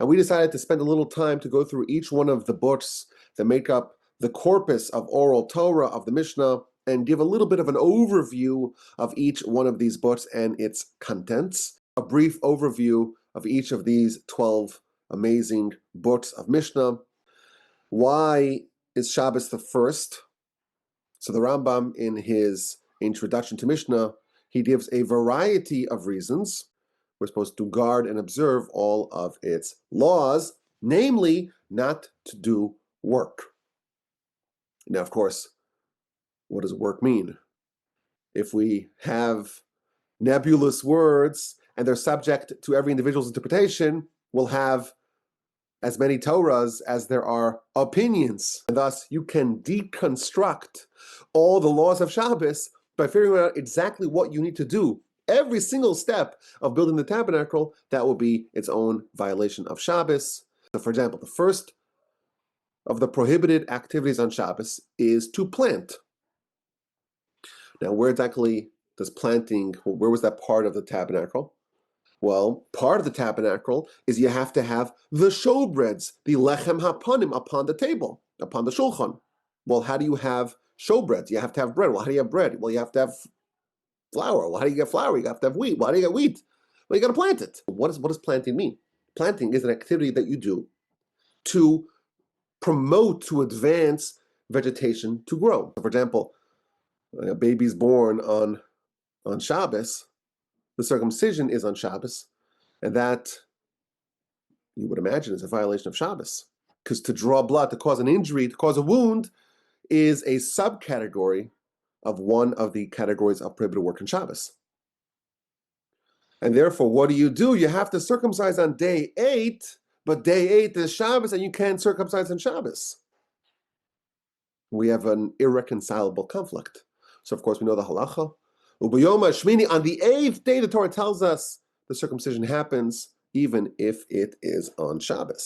And we decided to spend a little time to go through each one of the books that make up the corpus of Oral Torah of the Mishnah and give a little bit of an overview of each one of these books and its contents. A brief overview of each of these 12 amazing books of Mishnah. Why is Shabbos the first? So the Rambam, in his introduction to Mishnah, he gives a variety of reasons. We're supposed to guard and observe all of its laws, namely not to do work. Now, of course, what does work mean? If we have nebulous words and they're subject to every individual's interpretation, we'll have as many Torahs as there are opinions. And thus, you can deconstruct all the laws of Shabbos by figuring out exactly what you need to do. Every single step of building the tabernacle, that will be its own violation of Shabbos. So, for example, the first of the prohibited activities on Shabbos is to plant. Now, where exactly does planting, where was that part of the tabernacle? Well, part of the tabernacle is you have to have the showbreads, the lechem hapanim, upon the table, upon the shulchan. Well, how do you have showbreads? You have to have bread. Well, how do you have bread? Well, you have to have flour. Well, how do you get flour? You have to have wheat. Well, how do you get wheat? Well, you got to plant it. What does planting mean? Planting is an activity that you do to promote, to advance vegetation to grow. For example, a baby's born on Shabbos. The circumcision is on Shabbos, and that, you would imagine, is a violation of Shabbos. Because to draw blood, to cause an injury, to cause a wound, is a subcategory of one of the categories of prohibited work in Shabbos. And therefore, what do? You have to circumcise on day 8, but day 8 is Shabbos, and you can't circumcise on Shabbos. We have an irreconcilable conflict. So, of course, we know the halacha. Ubiyoma Shmini, on the 8th day, the Torah tells us the circumcision happens even if it is on Shabbos.